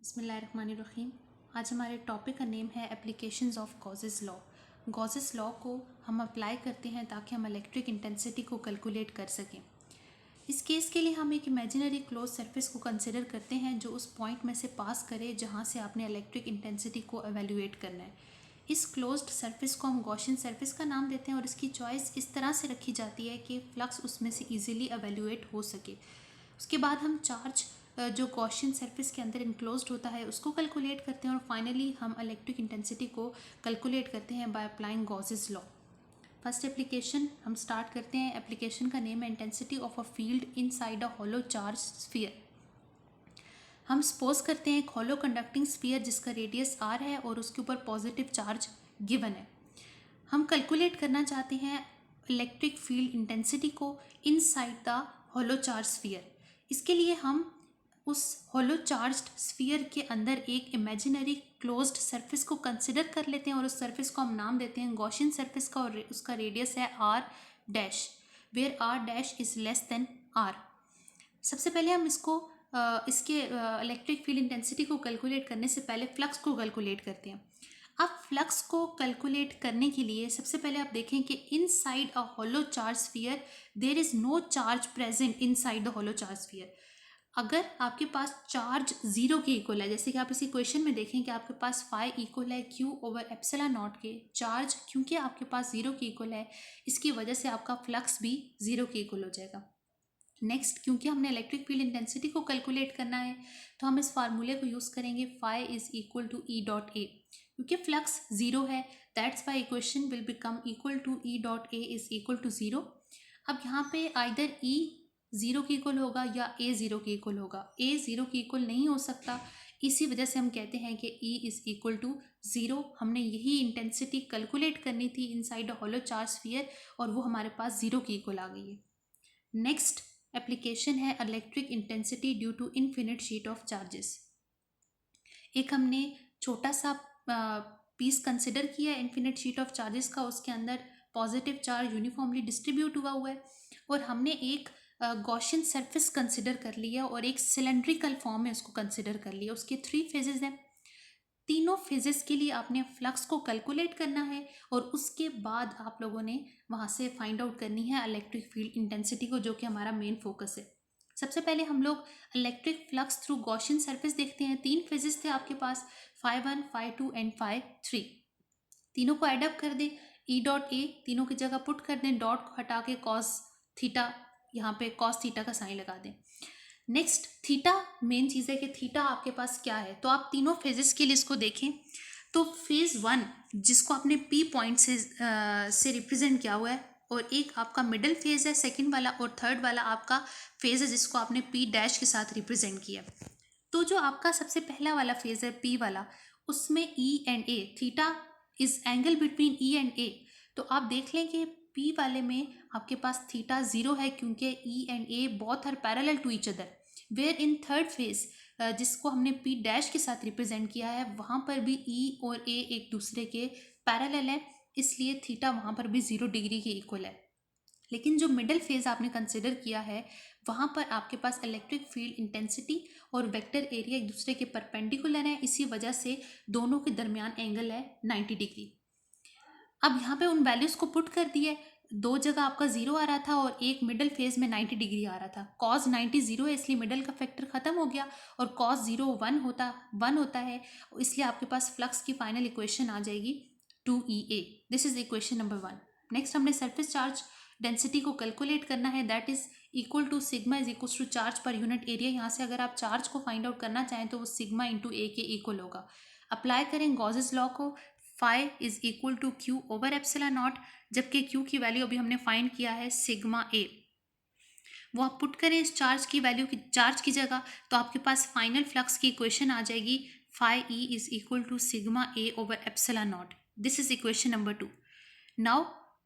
बिस्मिल्लाहिर्रहमानिर्रहीम। आज हमारे टॉपिक का नेम है applications of Gauss's law. Gauss's law को हम अप्लाई करते हैं ताकि हम इलेक्ट्रिक इंटेंसिटी को कैलकुलेट कर सकें। इस केस के लिए हम एक इमेजिनरी क्लोज सरफेस को कंसिडर करते हैं जो उस पॉइंट में से पास करे जहां से आपने इलेक्ट्रिक इंटेंसिटी को एवेल्यूएट करना है। इस क्लोज्ड सरफेस को हम गॉसियन सरफेस का नाम देते हैं और इसकी चॉइस इस तरह से रखी जाती है कि फ्लक्स उसमें से इजीली एवेल्यूएट हो सके। उसके बाद हम चार्ज जो गॉसियन सरफेस के अंदर इनक्लोज्ड होता है उसको कैलकुलेट करते हैं और फाइनली हम इलेक्ट्रिक इंटेंसिटी को कैलकुलेट करते हैं by applying Gauss's law. First application हम स्टार्ट करते हैं। एप्लीकेशन का नेम है intensity of a field inside a hollow charge sphere. हम सपोज करते हैं एक हॉलो कंडक्टिंग स्फीयर जिसका रेडियस r है और उसके ऊपर पॉजिटिव चार्ज गिवन है। हम कैलकुलेट करना चाहते हैं इलेक्ट्रिक फील्ड इंटेंसिटी को inside the hollow charge sphere. इसके लिए हम उस हॉलो चार्ज्ड स्फीयर के अंदर एक इमेजिनरी क्लोज्ड सरफेस को कंसिडर कर लेते हैं और उस सरफेस को हम नाम देते हैं गॉसियन सरफेस का और उसका रेडियस है r dash, where r dash is less than r। सबसे पहले हम इसके इलेक्ट्रिक फील्ड इंटेंसिटी को कैलकुलेट करने से पहले फ्लक्स को कैलकुलेट करते हैं। अब फ्लक्स को कैलकुलेट करने के लिए सबसे पहले आप देखें कि inside a hollow charge sphere there is no charge present inside the hollow charge sphere. अगर आपके पास चार्ज जीरो के इक्वल है, जैसे कि आप इस इक्वेशन में देखें कि आपके पास फाई इक्वल है क्यू ओवर एप्सिलॉन नॉट के, चार्ज क्योंकि आपके पास जीरो के इक्वल है इसकी वजह से आपका फ्लक्स भी जीरो के इक्वल हो जाएगा। नेक्स्ट, क्योंकि हमने इलेक्ट्रिक फील्ड इंटेंसिटी को कैलकुलेट करना है तो हम इस फार्मूले को यूज़ करेंगे phi is equal to E dot A. क्योंकि फ्लक्स जीरो है that's why equation will become equal to E dot A is equal to zero. अब यहाँ पे आइदर ई जीरो के इक्वल होगा या ए जीरो के इक्वल होगा। ए जीरो के इक्वल नहीं हो सकता, इसी वजह से हम कहते हैं कि E is equal to zero. हमने यही इंटेंसिटी कैलकुलेट करनी थी inside a hollow charge sphere और वो हमारे पास जीरो के इक्वल आ गई है। नेक्स्ट एप्लीकेशन है electric intensity due to infinite sheet of charges. एक हमने छोटा सा पीस कंसिडर किया है इनफिनिट शीट ऑफ चार्जेस का, उसके अंदर पॉजिटिव चार्ज यूनिफॉर्मली डिस्ट्रीब्यूट हुआ है और हमने एक गॉसियन सरफेस कंसिडर कर लिया और एक सिलेंड्रिकल फॉर्म में उसको कंसिडर कर लिया। उसके 3 फेजेस हैं। तीनों फेजेस के लिए आपने फ्लक्स को कैलकुलेट करना है और उसके बाद आप लोगों ने वहाँ से फाइंड आउट करनी है इलेक्ट्रिक फील्ड इंटेंसिटी को, जो कि हमारा मेन फोकस है। सबसे पहले हम लोग electric flux through Gaussian surface देखते हैं। 3 फेजेस थे आपके पास, फाई 1, फाई 2 एंड फाई 3। तीनों को एडअप कर दें, ई डॉट ए तीनों की जगह पुट कर दें, डॉट को हटा के कॉस थीटा, यहाँ पे कॉस थीटा का साइन लगा दें। नेक्स्ट, थीटा मेन चीज़ है कि थीटा आपके पास क्या है। तो आप तीनों फेजेस के लिए इसको देखें तो फेज 1 जिसको आपने पी पॉइंट से रिप्रेजेंट किया हुआ है और एक आपका मिडिल फेज है सेकंड वाला और थर्ड वाला आपका फेज है जिसको आपने पी डैश के साथ रिप्रेजेंट किया। तो जो आपका सबसे पहला वाला फेज है पी वाला, उसमें E and A, theta is angle between E and A. तो आप देख लें कि पी वाले में आपके पास थीटा जीरो है क्योंकि E and A both are parallel to each other. Where in third phase जिसको हमने पी डैश के साथ रिप्रेजेंट किया है वहाँ पर भी ई और ए एक दूसरे के पैरेलल है, इसलिए थीटा वहाँ पर भी 0 डिग्री के इक्वल है। लेकिन जो मिडिल फेज आपने कंसिडर किया है वहाँ पर आपके पास इलेक्ट्रिक फील्ड इंटेंसिटी और वेक्टर एरिया एक दूसरे के परपेंडिकुलर है, इसी वजह से दोनों के दरमियान एंगल है 90 डिग्री। अब यहाँ पे उन वैल्यूज़ को पुट कर दिए, दो जगह आपका जीरो आ रहा था और एक मिडल फेज में 90 डिग्री आ रहा था। कॉस 90 जीरो है इसलिए मिडल का फैक्टर खत्म हो गया और कॉस जीरो वन होता है, इसलिए आपके पास फ्लक्स की फाइनल इक्वेशन आ जाएगी 2EA। This is equation number 1। Next, हमने सरफेस चार्ज डेंसिटी को कैलकुलेट करना है, that is equal to sigma is equal to charge per unit area. यहाँ से अगर आप चार्ज को फाइंड आउट करना चाहें तो वो सिग्मा इंटू ए के इक्वल होगा। अप्लाई करें गॉसेस लॉ को, phi is equal to Q over epsilon naught, जबकि क्यू की वैल्यू अभी हमने फाइंड किया है सिग्मा ए, वो आप पुट करें इस चार्ज की वैल्यू की चार्ज की जगह तो आपके पास फाइनल फ्लक्स की इक्वेशन आ जाएगी phi E is equal to sigma A over epsilon naught. This is equation number 2। Now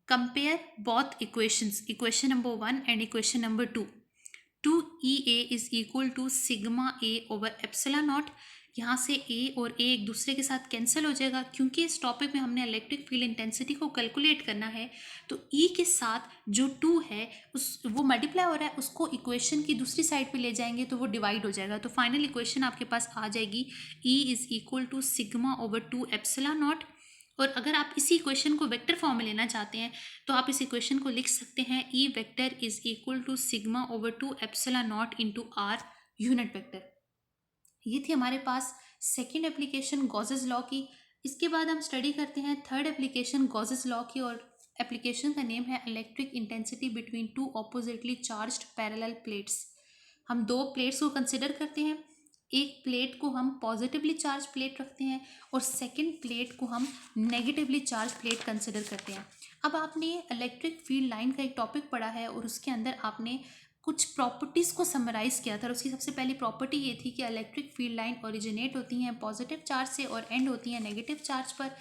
compare both equations, equation number 1 and equation number 2। 2EA is equal to sigma A over epsilon naught यहाँ से ए और ए एक दूसरे के साथ cancel हो जाएगा। क्योंकि इस टॉपिक में हमने इलेक्ट्रिक फील्ड इंटेंसिटी को कैलकुलेट करना है, तो ई के साथ जो 2 है वो मल्टीप्लाई हो रहा है, उसको इक्वेशन की दूसरी साइड पे ले जाएंगे तो वो डिवाइड हो जाएगा। तो फाइनल इक्वेशन आपके पास आ जाएगी E is equal to sigma over 2 epsilon naught. और अगर आप इसी इक्वेशन को वेक्टर फॉर्म में लेना चाहते हैं तो आप इस इक्वेशन को लिख सकते हैं E vector is equal to sigma over 2 epsilon naught into R unit vector. ये थी हमारे पास सेकेंड एप्लीकेशन गॉसेस लॉ की। इसके बाद हम स्टडी करते हैं थर्ड एप्लीकेशन गॉसेस लॉ की, और एप्लीकेशन का नेम है electric intensity between two oppositely charged parallel plates. हम दो प्लेट्स को कंसिडर करते हैं। एक प्लेट को हम पॉजिटिवली चार्ज प्लेट रखते हैं और सेकंड प्लेट को हम नेगेटिवली चार्ज प्लेट कंसिडर करते हैं। अब आपने इलेक्ट्रिक फील्ड लाइन का एक टॉपिक पढ़ा है और उसके अंदर आपने कुछ प्रॉपर्टीज़ को समराइज़ किया था। और उसकी सबसे पहली प्रॉपर्टी ये थी कि इलेक्ट्रिक फील्ड लाइन ओरिजिनेट होती हैं पॉजिटिव चार्ज से और एंड होती हैं नेगेटिव चार्ज पर।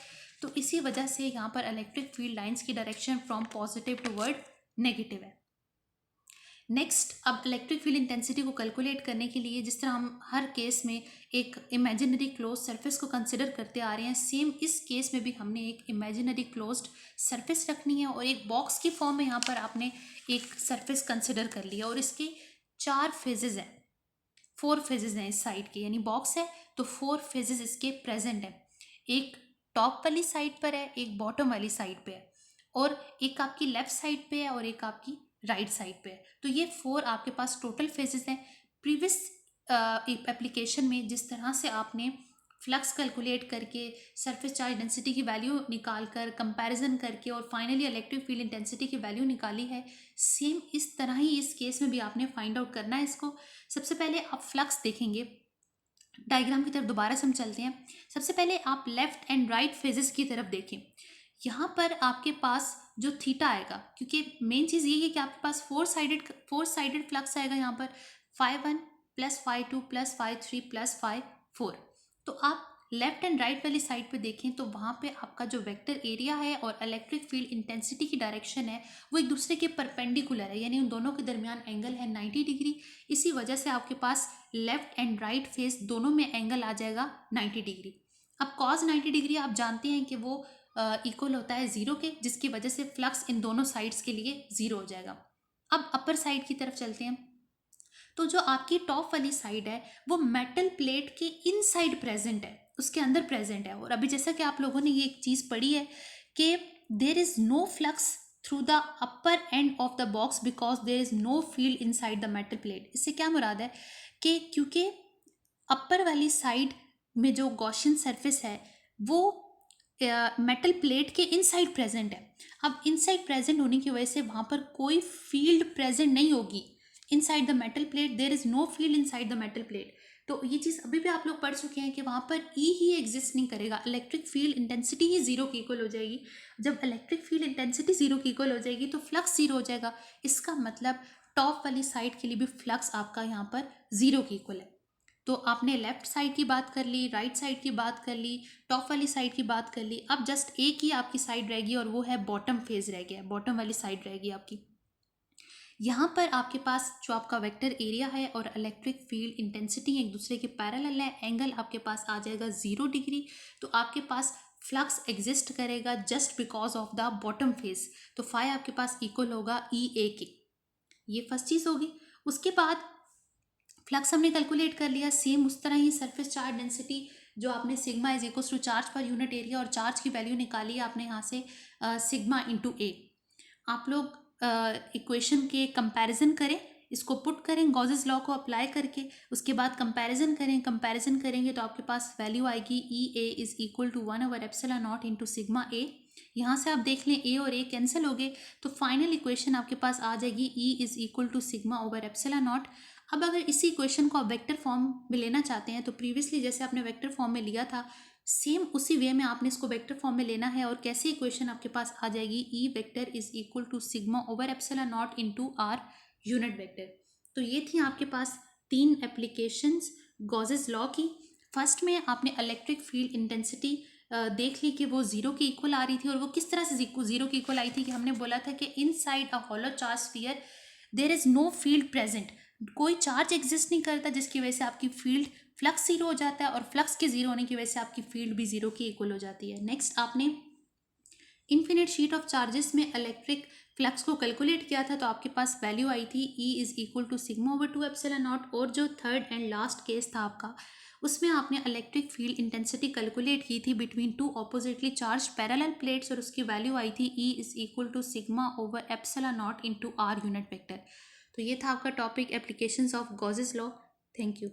तो इसी वजह से यहाँ पर इलेक्ट्रिक फील्ड लाइंस की direction from positive toward negative है। नेक्स्ट, अब इलेक्ट्रिक फील्ड इंटेंसिटी को कैलकुलेट करने के लिए जिस तरह हम हर केस में एक इमेजिनरी क्लोज सरफेस को कंसिडर करते आ रहे हैं, सेम इस केस में भी हमने एक इमेजिनरी क्लोज्ड सरफेस रखनी है और एक बॉक्स की फॉर्म में यहाँ पर आपने एक सरफेस कंसिडर कर लिया। और इसके 4 फेजेस हैं, 4 फेजेस हैं इस साइड के, यानी बॉक्स है तो 4 फेजेस इसके प्रेजेंट है। एक टॉप वाली साइड पर है, एक बॉटम वाली साइड पे है, और एक आपकी लेफ्ट साइड पे है और एक आपकी राइट साइड पे है। तो ये 4 आपके पास टोटल फेजेस हैं। प्रीवियस एप्लीकेशन में जिस तरह से आपने फ्लक्स कैलकुलेट करके सरफेस चार्ज डेंसिटी की वैल्यू निकाल कर कंपैरिजन करके और फाइनली इलेक्ट्रिक फील्ड इंटेंसिटी की वैल्यू निकाली है, सेम इस तरह ही इस केस में भी आपने फाइंड आउट करना है इसको। सबसे पहले आप फ्लक्स देखेंगे, डायग्राम की तरफ दोबारा से हम चलते हैं। सबसे पहले आप लेफ्ट एंड राइट फेजेस की तरफ देखें। यहाँ पर आपके पास जो थीटा आएगा, क्योंकि मेन चीज़ ये है कि आपके पास फोर साइडेड फ्लक्स आएगा यहाँ पर, φ1 प्लस φ2 प्लस φ3 प्लस φ4। तो आप लेफ्ट एंड राइट वाली साइड पे देखें तो वहाँ पे आपका जो वेक्टर एरिया है और इलेक्ट्रिक फील्ड इंटेंसिटी की डायरेक्शन है वो एक दूसरे के परपेंडिकुलर है, यानी उन दोनों के दरमियान एंगल है 90 डिग्री। इसी वजह से आपके पास लेफ्ट एंड राइट फेस दोनों में एंगल आ जाएगा 90 डिग्री। अब cos 90 डिग्री आप जानते हैं कि वो इक्वल होता है 0 के, जिसकी वजह से फ्लक्स इन दोनों साइड्स के लिए 0 हो जाएगा। अब अपर साइड की तरफ चलते हैं। तो जो आपकी टॉप वाली साइड है वो मेटल प्लेट के इनसाइड प्रेजेंट है, उसके अंदर प्रेजेंट है। और अभी जैसा कि आप लोगों ने ये एक चीज़ पढ़ी है कि there is no flux through the upper end of the box because there is no field inside the metal plate. इससे क्या मुराद है कि क्योंकि अपर वाली साइड में जो गॉसियन सरफेस है वो मेटल प्लेट के इनसाइड प्रेजेंट है। अब इनसाइड प्रेजेंट होने की वजह से वहाँ पर कोई फील्ड प्रेजेंट नहीं होगी inside the metal plate, there is no field inside the metal plate. तो ये चीज़ अभी भी आप लोग पढ़ चुके हैं कि वहाँ पर ई ही एग्जिस्ट नहीं करेगा, इलेक्ट्रिक फील्ड इंटेंसिटी ही 0 की इक्वल हो जाएगी। जब इलेक्ट्रिक फील्ड इंटेंसिटी 0 की इक्वल हो जाएगी तो फ्लक्स 0 हो जाएगा। इसका मतलब टॉप वाली साइड के लिए भी फ्लक्स आपका यहाँ पर 0 की इक्वल है। तो आपने लेफ्ट साइड की बात कर ली, राइट साइड की बात कर ली, टॉप वाली साइड की बात कर ली। अब जस्ट एक ही आपकी साइड रहेगी और वो है बॉटम फेज रह गया, बॉटम वाली साइड रहेगी आपकी। यहाँ पर आपके पास जो आपका वेक्टर एरिया है और इलेक्ट्रिक फील्ड इंटेंसिटी एक दूसरे के पैरेलल है, एंगल आपके पास आ जाएगा 0 डिग्री। तो आपके पास फ्लक्स एग्जिस्ट करेगा just because of the bottom phase. तो फाई आपके पास इक्वल होगा ई ए के। ये फर्स्ट चीज़ होगी। उसके बाद फ्लक्स हमने कैलकुलेट कर लिया, सेम उस तरह ही सरफेस चार्ज डेंसिटी जो आपने sigma is equal to charge per unit area और चार्ज की वैल्यू निकाली है आपने यहाँ से सिग्मा इंटू ए। आप लोग इक्वेशन के कंपैरिजन करें, इसको पुट करें गॉसेस लॉ को अप्लाई करके, उसके बाद कंपैरिजन करें। कंपैरिजन करेंगे तो आपके पास वैल्यू आएगी E A is equal to 1/ε0 into sigma A. यहाँ से आप देख लें ए और ए कैंसिल हो गए तो फाइनल इक्वेशन आपके पास आ जाएगी E is equal to sigma over ε0। अब अगर इसी इक्वेशन को आप वेक्टर फॉर्म में लेना चाहते हैं तो प्रीवियसली जैसे आपने वेक्टर फॉर्म में लिया था सेम उसी वे में आपने इसको वेक्टर फॉर्म में लेना है। और कैसे इक्वेशन आपके पास आ जाएगी E vector is equal to sigma over ε0 into R unit vector. तो ये थी आपके पास 3 एप्लीकेशंस गॉसेस लॉ की। फर्स्ट में आपने इलेक्ट्रिक फील्ड इंटेंसिटी देख ली कि वो 0 की इक्वल आ रही थी, और वो किस तरह से 0 की इक्वल आई थी कि हमने बोला था कि inside a hollow charge sphere there is no field present, कोई चार्ज एग्जिस्ट नहीं करता जिसकी वजह से आपकी फील्ड फ्लक्स ज़ीरो हो जाता है और फ्लक्स के ज़ीरो होने की वजह से आपकी फील्ड भी ज़ीरो की इक्वल हो जाती है। नेक्स्ट आपने इन्फिनिट शीट ऑफ चार्जेस में इलेक्ट्रिक फ्लक्स को कैलकुलेट किया था, तो आपके पास वैल्यू आई थी E is equal to sigma over 2 epsilon naught. और जो थर्ड एंड लास्ट केस था आपका, उसमें आपने इलेक्ट्रिक फील्ड इंटेंसिटी कैलकुलेट की थी between two oppositely charge parallel plates, और उसकी वैल्यू आई थी E is equal to sigma over epsilon naught into R unit vector. तो ये था आपका topic applications of Gauss's law. Thank you.